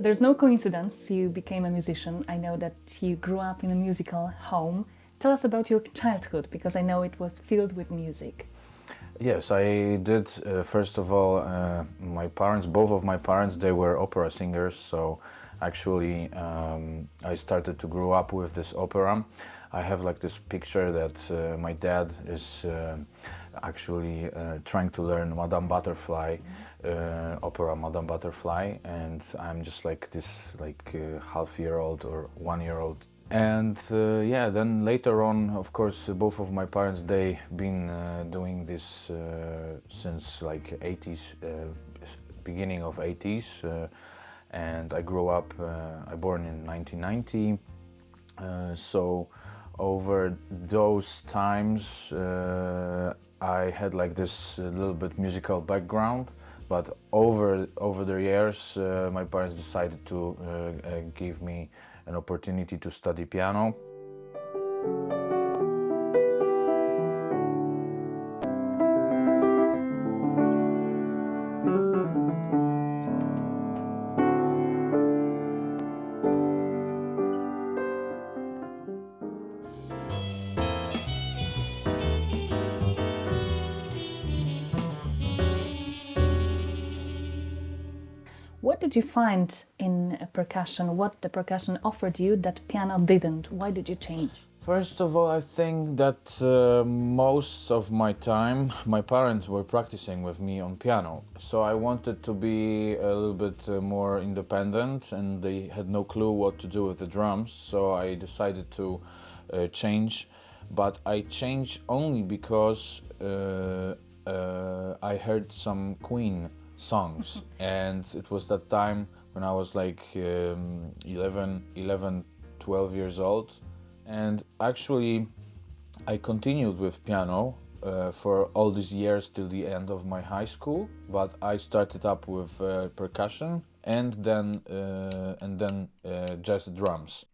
There's no coincidence you became a musician. I know that you grew up in a musical home. Tell us about your childhood, because I know it was filled with music. Yes, I did. First of all, my parents, both of my parents, they were opera singers. So actually, I started to grow up with this opera. I have like this picture that my dad is actually trying to learn Madame Butterfly, opera Madame Butterfly, and I'm just like this half-year-old or 1-year-old. And yeah, then later on, of course, both of my parents, they been doing this since like 80s, beginning of 80s, and I grew up, I born in 1990, so over those times I had like this little bit musical background, but over the years my parents decided to give me an opportunity to study piano. What did you find in percussion? What the percussion offered you that piano didn't? Why did you change? First of all, I think that most of my time my parents were practicing with me on piano, so I wanted to be a little bit more independent, and they had no clue what to do with the drums, so I decided to change. But I changed only because I heard some Queen songs, and it was that time when I was like 12 years old. And actually, I continued with piano for all these years till the end of my high school. But I started up with percussion and then jazz drums.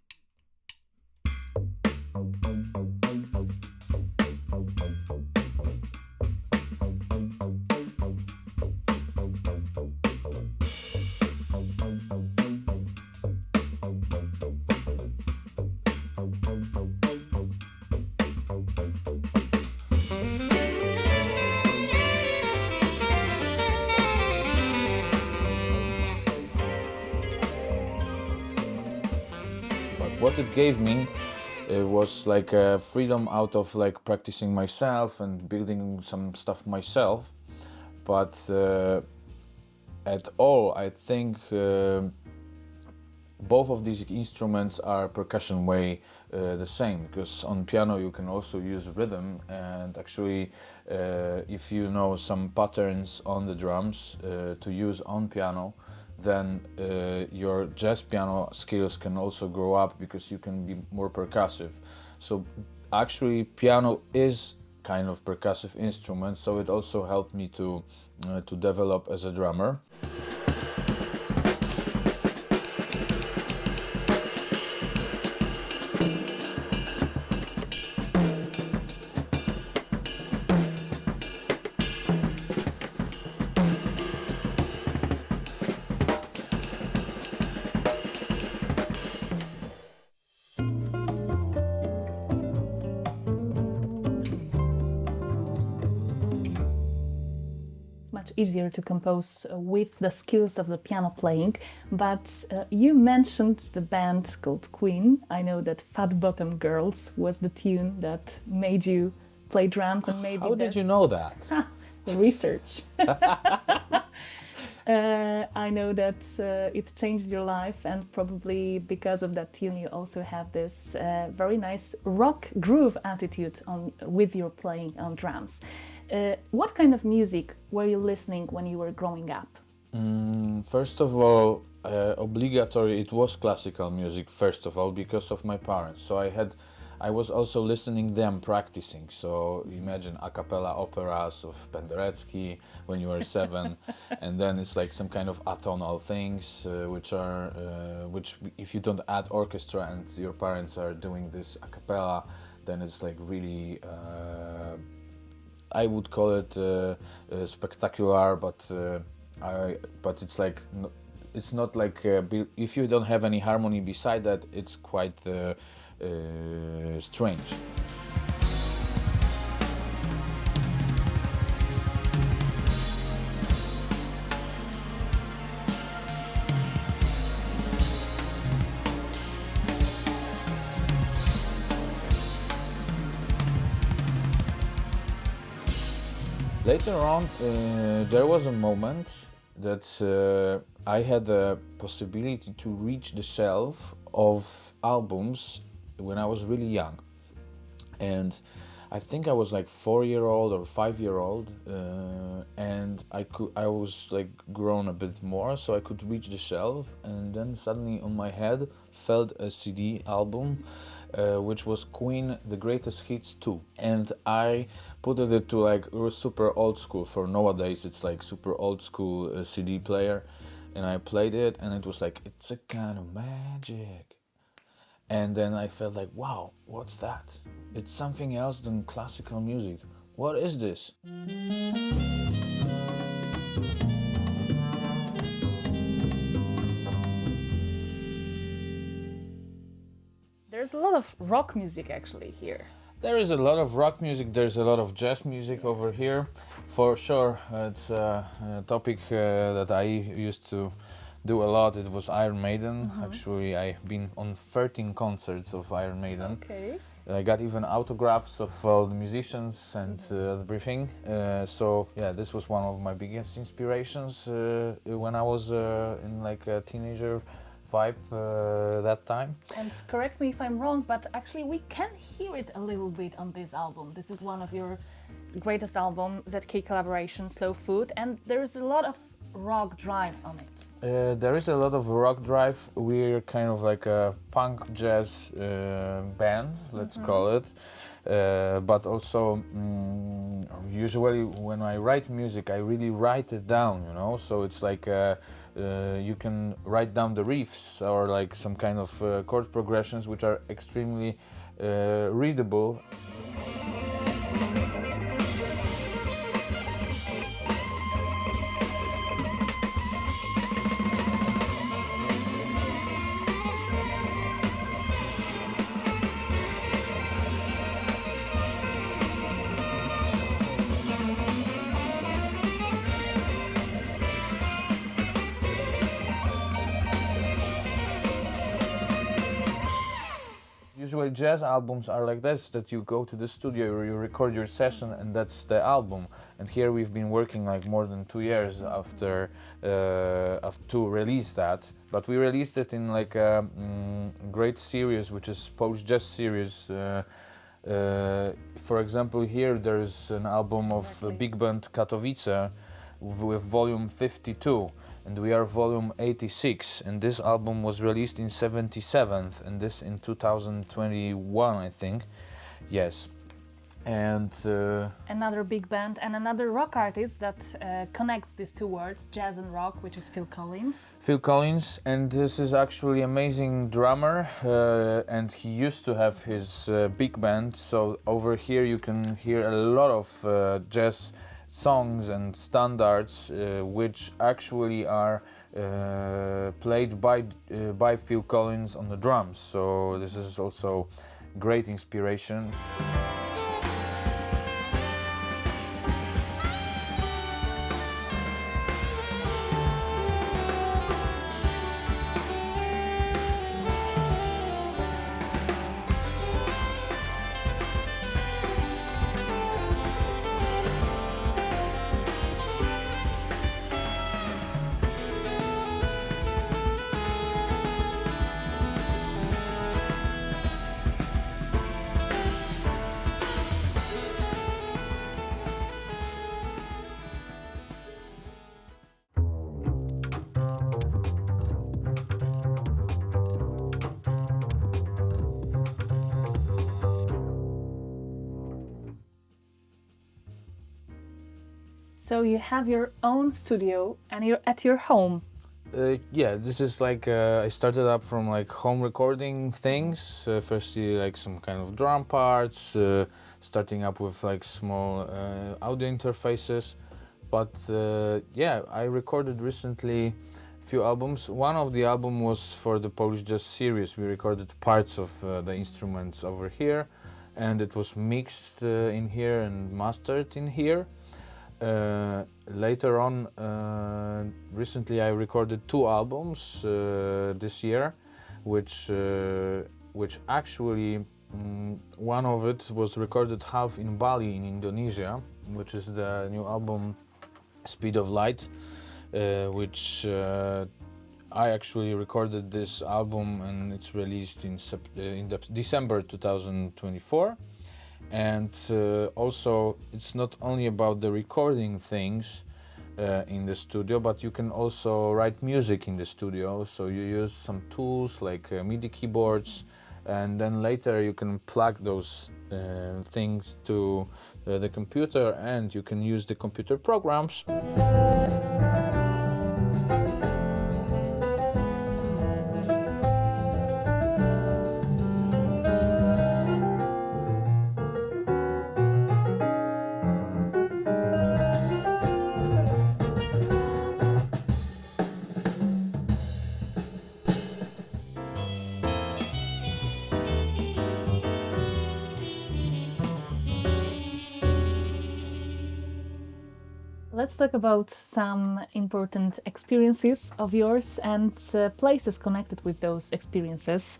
What it gave me was like a freedom out of like practicing myself and building some stuff myself. But at all, I think both of these instruments are percussion way the same, because on piano you can also use rhythm, and actually if you know some patterns on the drums to use on piano, then your jazz piano skills can also grow up because you can be more percussive. So actually piano is kind of percussive instrument, so it also helped me to develop as a drummer. Much easier to compose with the skills of the piano playing, but you mentioned the band called Queen. I know that Fat Bottom Girls was the tune that made you play drums, and maybe How did you know that? The research. I know that it changed your life, and probably because of that tune you also have this very nice rock groove attitude with your playing on drums. What kind of music were you listening when you were growing up? First of all, obligatory, it was classical music, first of all, because of my parents. So I was also listening them practicing. So imagine a cappella operas of Penderecki when you were 7, and then it's like some kind of atonal things, which if you don't add orchestra and your parents are doing this a cappella, then it's like really, I would call it spectacular, but it's like it's not like if you don't have any harmony beside that, it's quite strange. Later on, there was a moment that I had the possibility to reach the shelf of albums when I was really young. And I think I was like 4-year-old or 5-year-old, and I was like grown a bit more, so I could reach the shelf. And then suddenly on my head fell a CD album, which was Queen The Greatest Hits 2, and I put it to like super old school. For nowadays it's like super old school CD player, and I played it, and it was like, it's a kind of magic. And then I felt like, wow, what's that? It's something else than classical music. What is this? There's a lot of rock music actually here. There is a lot of rock music, there's a lot of jazz music over here. For sure, it's a topic that I used to do a lot. It was Iron Maiden. Actually, I've been on 13 concerts of Iron Maiden. Okay. I got even autographs of all the musicians and everything. So yeah, this was one of my biggest inspirations when I was in like a teenager vibe that time. And correct me if I'm wrong, but actually we can hear it a little bit on this album. This is one of your greatest album, ZK collaboration, Slow Food, and there is a lot of rock drive on it. There is a lot of rock drive. We're kind of like a punk jazz band, let's call it. But also, usually when I write music, I really write it down, you know? So it's like you can write down the riffs or like some kind of chord progressions which are extremely readable. Usually jazz albums are like this, that you go to the studio, you record your session, and that's the album. And here we've been working like more than 2 years after to release that. But we released it in like a great series, which is Polish Jazz series. For example, here there's an album of big band Katowice with volume 52. And we are volume 86, and this album was released in 77th, and this in 2021, I think. Yes. And another big band and another rock artist that connects these two words, jazz and rock, which is Phil Collins. Phil Collins, and this is actually amazing drummer, and he used to have his big band. So over here you can hear a lot of jazz songs and standards which actually are played by Phil Collins on the drums. So this is also great inspiration. So you have your own studio and you're at your home. Yeah, this is like I started up from like home recording things. Firstly, like some kind of drum parts, starting up with like small audio interfaces. But yeah, I recorded recently few albums. One of the album was for the Polish Jazz series. We recorded parts of the instruments over here, and it was mixed in here and mastered in here. Later on, recently I recorded 2 albums this year, which actually one of it was recorded half in Bali in Indonesia, which is the new album Speed of Light, which I actually recorded this album, and it's released in December 2024. And also, it's not only about the recording things in the studio, but you can also write music in the studio. So you use some tools like MIDI keyboards, and then later you can plug those things to the computer, and you can use the computer programs. Let's talk about some important experiences of yours and places connected with those experiences.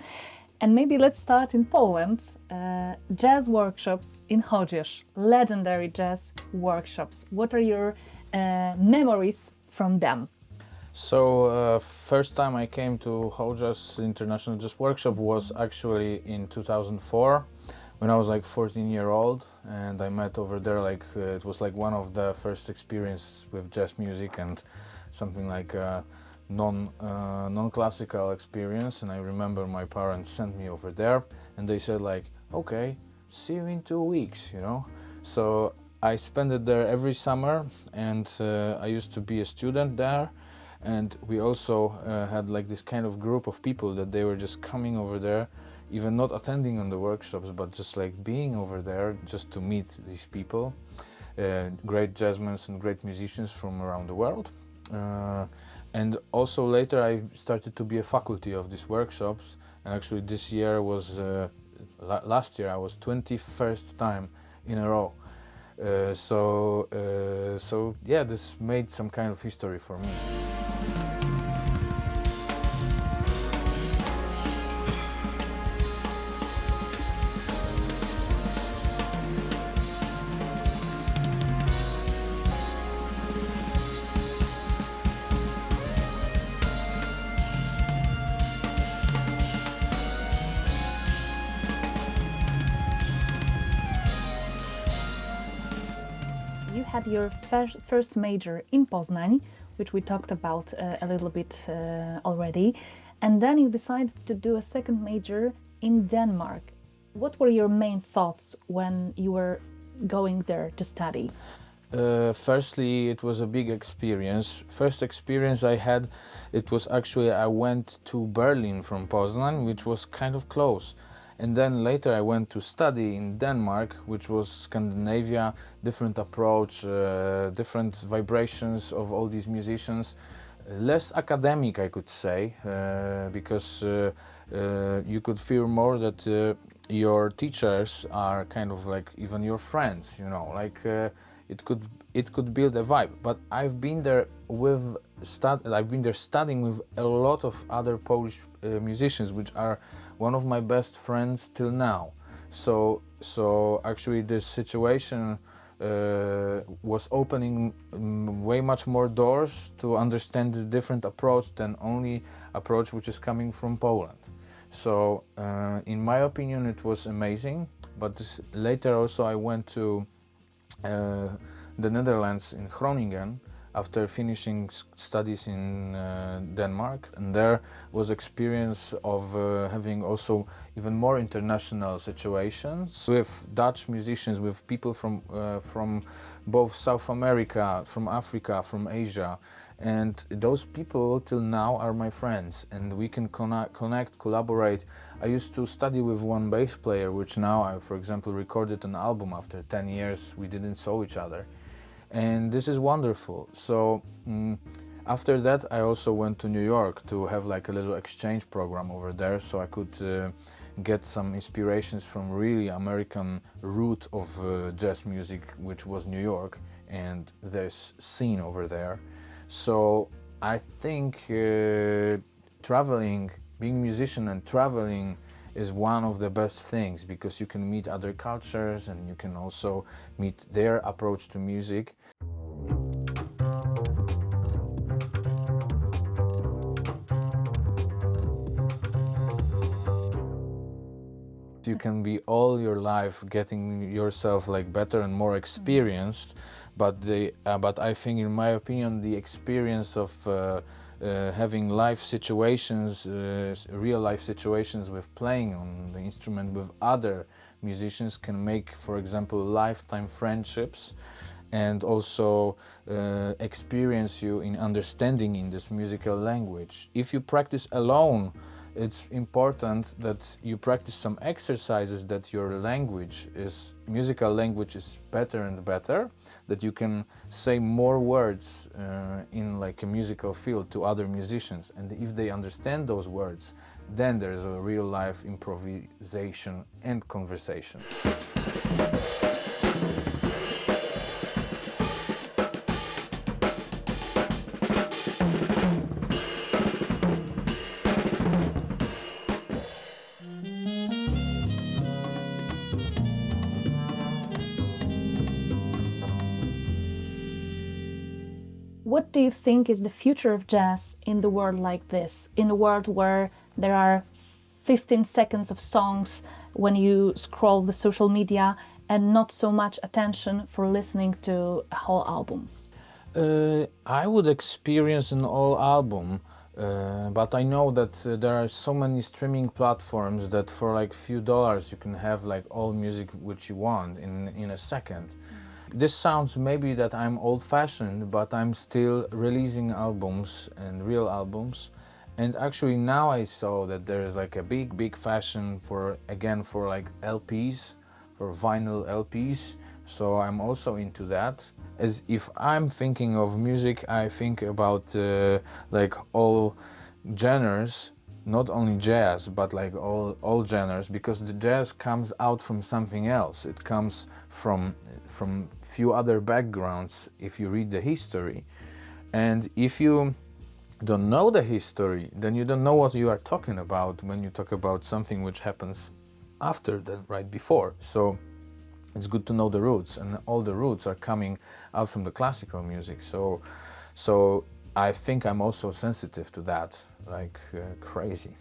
And maybe let's start in Poland. Jazz workshops in Chocież, legendary jazz workshops. What are your memories from them? So first time I came to Chocież International Jazz Workshop was actually in 2004, when I was like 14-year-old, and I met over there, like it was like one of the first experience with jazz music and something like a non-classical experience. And I remember my parents sent me over there, and they said like, okay, see you in 2 weeks, you know. So I spent it there every summer, and I used to be a student there. And we also had like this kind of group of people that they were just coming over there, even not attending on the workshops, but just like being over there just to meet these people, great jazzmen and great musicians from around the world. And also later I started to be a faculty of these workshops, and actually this year was, last year I was 21st time in a row. So yeah, this made some kind of history for me. You had your first major in Poznań, which we talked about a little bit already, and then you decided to do a second major in Denmark. What were your main thoughts when you were going there to study? Firstly, it was a big experience. First experience I had, it was actually I went to Berlin from Poznań, which was kind of close. And then later I went to study in Denmark, which was Scandinavia, different approach, different vibrations of all these musicians. Less academic, I could say, because you could feel more that your teachers are kind of like even your friends, you know, like it could build a vibe. But I've been there studying with a lot of other Polish musicians, which are one of my best friends till now. So actually this situation was opening way much more doors to understand the different approach than only approach which is coming from Poland. So in my opinion it was amazing, but later also I went to the Netherlands in Groningen after finishing studies in Denmark, and there was experience of having also even more international situations with Dutch musicians, with people from both South America, from Africa, from Asia, and those people till now are my friends, and we can connect, collaborate. I used to study with one bass player, which now I, for example, recorded an album after 10 years. We didn't saw each other. And this is wonderful. So After that, I also went to New York to have like a little exchange program over there, so I could get some inspirations from really American root of jazz music, which was New York, and this scene over there. So I think traveling, being a musician and traveling is one of the best things, because you can meet other cultures and you can also meet their approach to music. You can be all your life getting yourself like better and more experienced, but I think, in my opinion, the experience of having life situations, real life situations with playing on the instrument with other musicians can make, for example, lifetime friendships, and also experience you in understanding in this musical language. If you practice alone, it's important that you practice some exercises, that your musical language is better and better, that you can say more words in like a musical field to other musicians, and if they understand those words, then there's a real life improvisation and conversation. What do you think is the future of jazz in the world like this? In a world where there are 15 seconds of songs when you scroll the social media and not so much attention for listening to a whole album? I would experience an whole album, but I know that there are so many streaming platforms that for like few dollars you can have like all music which you want in a second. This sounds maybe that I'm old-fashioned, but I'm still releasing albums and real albums. And actually now I saw that there is like a big fashion for like LPs, for vinyl LPs. So I'm also into that. As if I'm thinking of music, I think about like all genres, not only jazz, but like all genres, because the jazz comes out from something else. It comes from few other backgrounds if you read the history. And if you don't know the history, then you don't know what you are talking about when you talk about something which happens after that, right before. So it's good to know the roots, and all the roots are coming out from the classical music. So I think I'm also sensitive to that, like crazy.